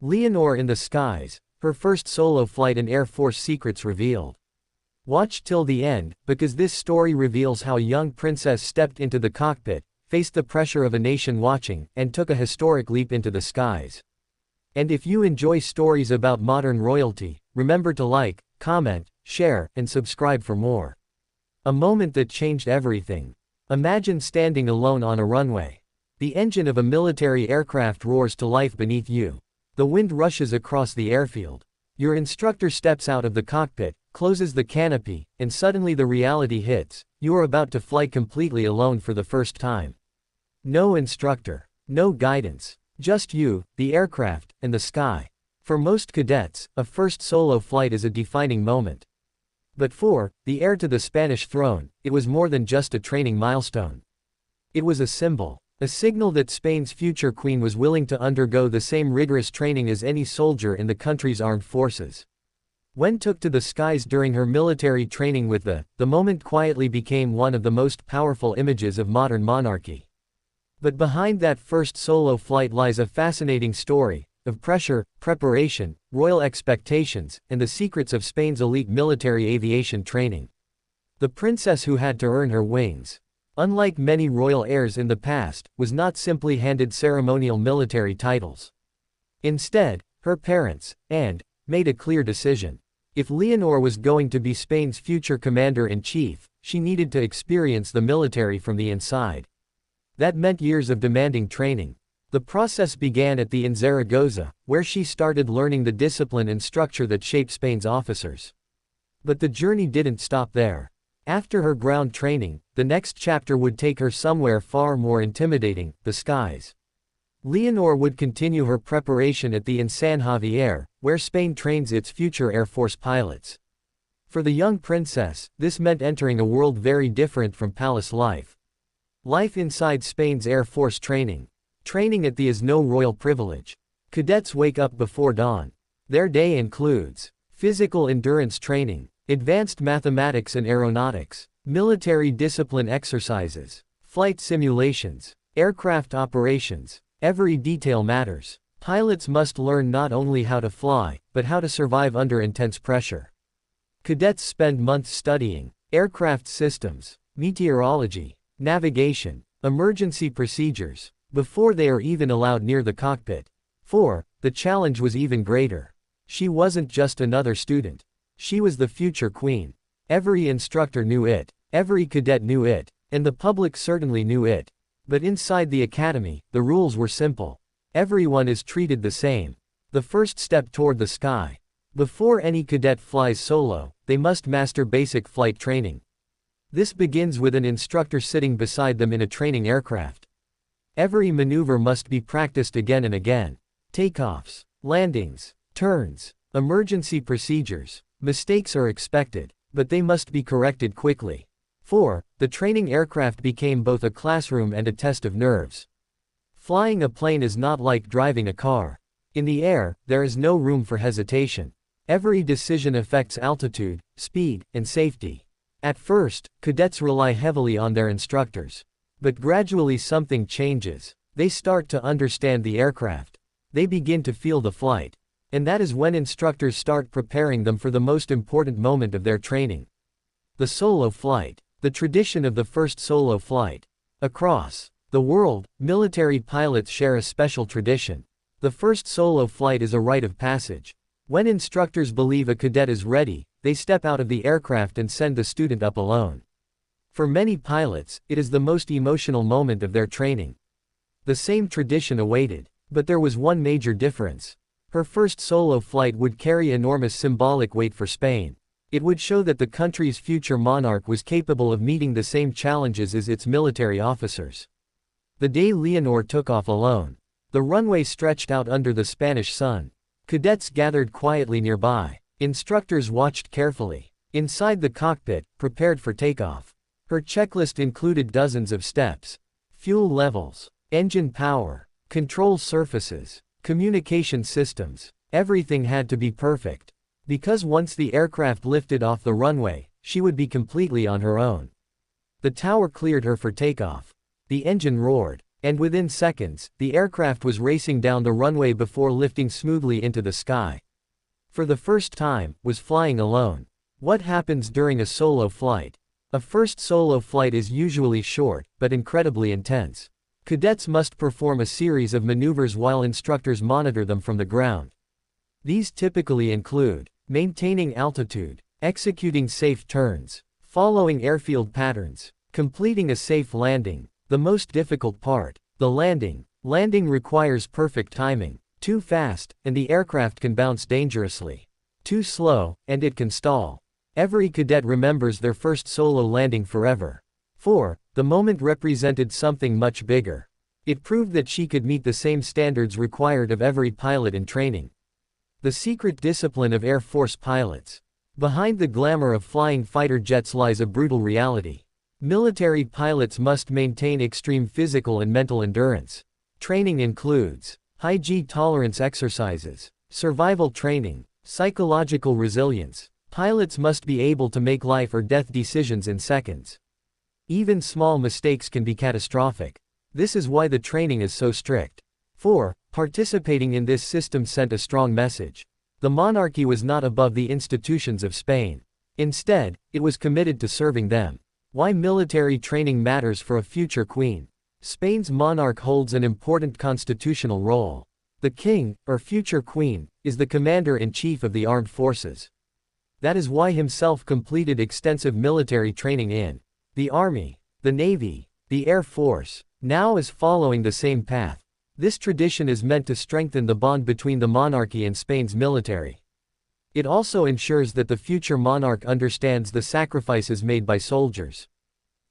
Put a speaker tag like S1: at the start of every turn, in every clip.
S1: Leonor in the Skies, her first solo flight and Air Force secrets revealed. Watch till the end, because this story reveals how a young princess stepped into the cockpit, faced the pressure of a nation watching, and took a historic leap into the skies. And if you enjoy stories about modern royalty, remember to like, comment, share, and subscribe for more. A moment that changed everything. Imagine standing alone on a runway. The engine of a military aircraft roars to life beneath you. The wind rushes across the airfield. Your instructor steps out of the cockpit, closes the canopy, and suddenly the reality hits. You are about to fly completely alone for the first time. No instructor. No guidance. Just you, the aircraft, and the sky. For most cadets, a first solo flight is a defining moment. But for the heir to the Spanish throne, it was more than just a training milestone. It was a symbol. A signal that Spain's future queen was willing to undergo the same rigorous training as any soldier in the country's armed forces. When took to the skies during her military training with the moment quietly became one of the most powerful images of modern monarchy. But behind that first solo flight lies a fascinating story of pressure, preparation, royal expectations, and the secrets of Spain's elite military aviation training. The princess who had to earn her wings, unlike many royal heirs in the past, was not simply handed ceremonial military titles. Instead, her parents made a clear decision. If Leonor was going to be Spain's future commander-in-chief, she needed to experience the military from the inside. That meant years of demanding training. The process began at the in Zaragoza, where she started learning the discipline and structure that shaped Spain's officers. But the journey didn't stop there. After her ground training, the next chapter would take her somewhere far more intimidating, the skies. Leonor would continue her preparation at the in San Javier, where Spain trains its future Air Force pilots. For the young princess, this meant entering a world very different from palace life. Life inside Spain's Air Force training. Training at the is no royal privilege. Cadets wake up before dawn. Their day includes physical endurance training, advanced mathematics and aeronautics, military discipline exercises, flight simulations, aircraft operations. Every detail matters. Pilots must learn not only how to fly, but how to survive under intense pressure. Cadets spend months studying aircraft systems, meteorology, navigation, emergency procedures, before they are even allowed near the cockpit. The challenge was even greater. She wasn't just another student. She was the future queen. Every instructor knew it, every cadet knew it, and the public certainly knew it. But inside the academy, the rules were simple. Everyone is treated the same. The first step toward the sky. Before any cadet flies solo, they must master basic flight training. This begins with an instructor sitting beside them in a training aircraft. Every maneuver must be practiced again and again. Takeoffs, landings, turns, emergency procedures. Mistakes are expected, but they must be corrected quickly. The training aircraft became both a classroom and a test of nerves. Flying a plane is not like driving a car. In the air, there is no room for hesitation. Every decision affects altitude, speed, and safety. At first, cadets rely heavily on their instructors. But gradually something changes. They start to understand the aircraft. They begin to feel the flight. And that is when instructors start preparing them for the most important moment of their training. The solo flight. The tradition of the first solo flight. Across the world, military pilots share a special tradition. The first solo flight is a rite of passage. When instructors believe a cadet is ready, they step out of the aircraft and send the student up alone. For many pilots, it is the most emotional moment of their training. The same tradition awaited, but there was one major difference. Her first solo flight would carry enormous symbolic weight for Spain. It would show that the country's future monarch was capable of meeting the same challenges as its military officers. The day Leonor took off alone. The runway stretched out under the Spanish sun. Cadets gathered quietly nearby. Instructors watched carefully. Inside the cockpit, prepared for takeoff. Her checklist included dozens of steps. Fuel levels, engine power, control surfaces, communication systems. Everything had to be perfect. Because once the aircraft lifted off the runway, she would be completely on her own. The tower cleared her for takeoff. The engine roared. And within seconds, the aircraft was racing down the runway before lifting smoothly into the sky. For the first time, was flying alone. What happens during a solo flight? A first solo flight is usually short, but incredibly intense. Cadets must perform a series of maneuvers while instructors monitor them from the ground. These typically include maintaining altitude, executing safe turns, following airfield patterns, completing a safe landing. The most difficult part, the landing. Landing requires perfect timing. Too fast, and the aircraft can bounce dangerously. Too slow, and it can stall. Every cadet remembers their first solo landing forever. 4. The moment represented something much bigger. It proved that she could meet the same standards required of every pilot in training. The secret discipline of Air Force pilots. Behind the glamour of flying fighter jets lies a brutal reality. Military pilots must maintain extreme physical and mental endurance. Training includes high G tolerance exercises, survival training, psychological resilience. Pilots must be able to make life or death decisions in seconds. Even small mistakes can be catastrophic. This is why the training is so strict. 4. Participating in this system sent a strong message. The monarchy was not above the institutions of Spain. Instead, it was committed to serving them. Why military training matters for a future queen. Spain's monarch holds an important constitutional role. The king, or future queen, is the commander-in-chief of the armed forces. That is why himself completed extensive military training in the Army, the Navy, the Air Force, now is following the same path. This tradition is meant to strengthen the bond between the monarchy and Spain's military. It also ensures that the future monarch understands the sacrifices made by soldiers.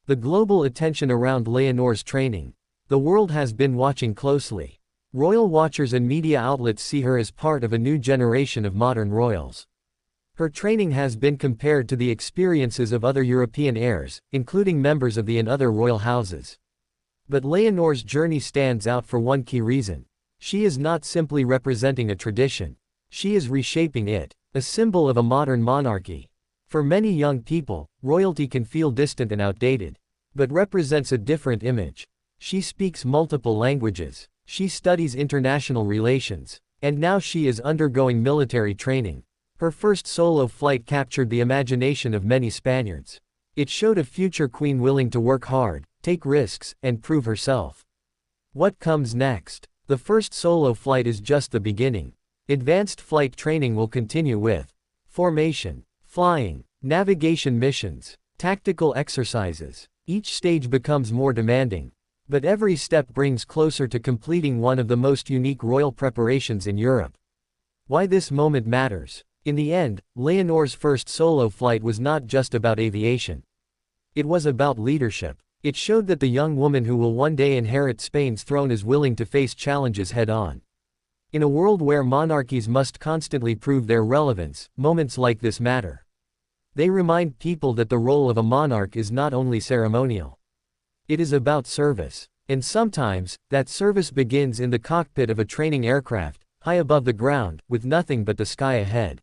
S1: The global attention around Leonor's training. The world has been watching closely. Royal watchers and media outlets see her as part of a new generation of modern royals. Her training has been compared to the experiences of other European heirs, including members of the and other royal houses. But Leonor's journey stands out for one key reason. She is not simply representing a tradition. She is reshaping it, a symbol of a modern monarchy. For many young people, royalty can feel distant and outdated, but represents a different image. She speaks multiple languages. She studies international relations. And now she is undergoing military training. Her first solo flight captured the imagination of many Spaniards. It showed a future queen willing to work hard, take risks, and prove herself. What comes next? The first solo flight is just the beginning. Advanced flight training will continue with formation, flying, navigation missions, tactical exercises. Each stage becomes more demanding. But every step brings closer to completing one of the most unique royal preparations in Europe. Why this moment matters. In the end, Leonor's first solo flight was not just about aviation. It was about leadership. It showed that the young woman who will one day inherit Spain's throne is willing to face challenges head-on. In a world where monarchies must constantly prove their relevance, moments like this matter. They remind people that the role of a monarch is not only ceremonial. It is about service. And sometimes, that service begins in the cockpit of a training aircraft, high above the ground, with nothing but the sky ahead.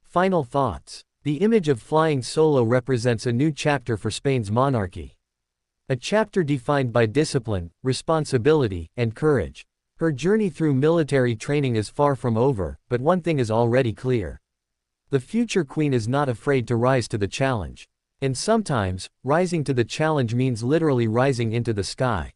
S1: Final thoughts. The image of flying solo represents a new chapter for Spain's monarchy. A chapter defined by discipline, responsibility, and courage. Her journey through military training is far from over, but one thing is already clear. The future queen is not afraid to rise to the challenge. And sometimes, rising to the challenge means literally rising into the sky.